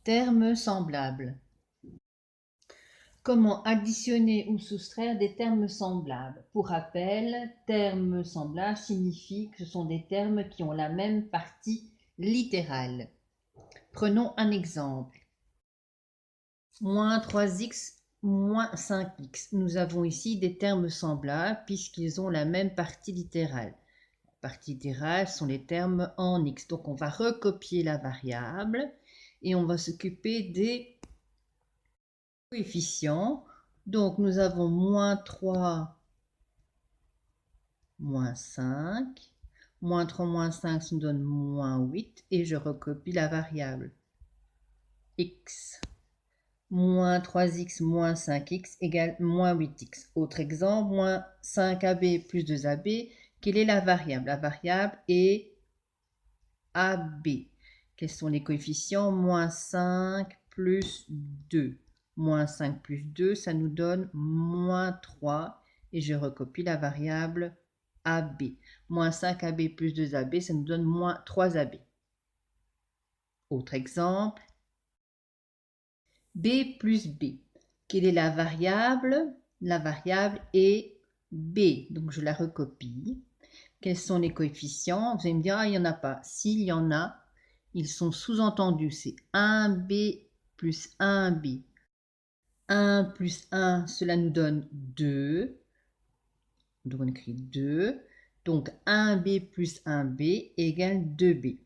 Termes semblables. Comment additionner ou soustraire des termes semblables? Pour rappel, termes semblables signifie que ce sont des termes qui ont la même partie littérale. Prenons un exemple. Moins 3x, moins 5x. Nous avons ici des termes semblables puisqu'ils ont la même partie littérale. La partie littérale sont les termes en x. Donc on va recopier la variable et on va s'occuper des coefficients. Donc nous avons moins 3, moins 5. Moins 3, moins 5, ça nous donne moins 8. Et je recopie la variable x. Moins 3x moins 5x égale moins 8x. Autre exemple, moins 5ab plus 2ab. Quelle est la variable? La variable est AB. Quels sont les coefficients? Moins 5 plus 2. Moins 5 plus 2, ça nous donne moins 3. Et je recopie la variable AB. Moins 5ab plus 2ab, ça nous donne moins 3ab. Autre exemple. B plus B. Quelle est la variable? La variable est B. Donc, je la recopie. Quels sont les coefficients? Vous allez me dire, ah, il n'y en a pas. S'il y en a, ils sont sous-entendus. C'est 1B plus 1B. 1 plus 1, cela nous donne 2. Donc, on écrit 2. Donc, 1B plus 1B égale 2B.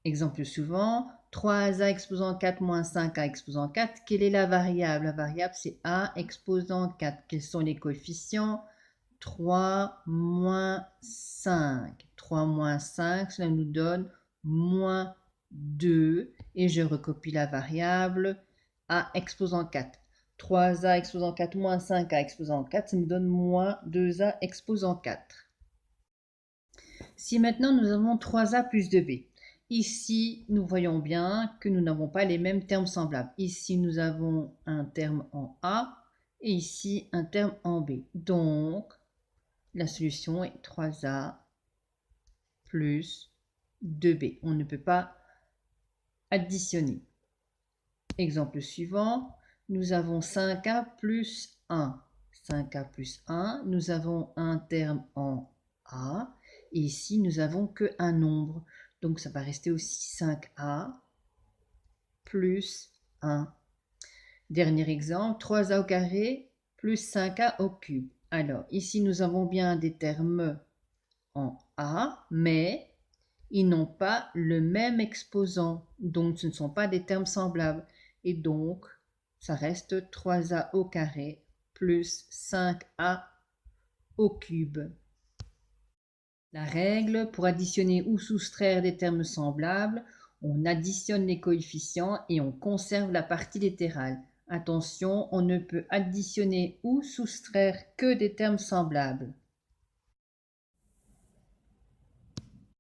Exemple suivant. 3a exposant 4 moins 5a exposant 4. Quelle est la variable? La variable, c'est a exposant 4. Quels sont les coefficients? 3 moins 5. 3 moins 5, cela nous donne moins 2. Et je recopie la variable a exposant 4. 3a exposant 4 moins 5a exposant 4, ça nous donne moins 2a exposant 4. Si maintenant nous avons 3a plus 2b. Ici, nous voyons bien que nous n'avons pas les mêmes termes semblables. Ici, nous avons un terme en A et ici un terme en B. Donc, la solution est 3A plus 2B. On ne peut pas additionner. Exemple suivant, nous avons 5A plus 1. 5A plus 1, nous avons un terme en A et ici, nous avons qu'un nombre. Donc, ça va rester aussi 5a plus 1. Dernier exemple, 3a au carré plus 5a au cube. Alors, ici, nous avons bien des termes en a, mais ils n'ont pas le même exposant. Donc, ce ne sont pas des termes semblables. Et donc, ça reste 3a au carré plus 5a au cube. La règle, pour additionner ou soustraire des termes semblables, on additionne les coefficients et on conserve la partie littérale. Attention, on ne peut additionner ou soustraire que des termes semblables.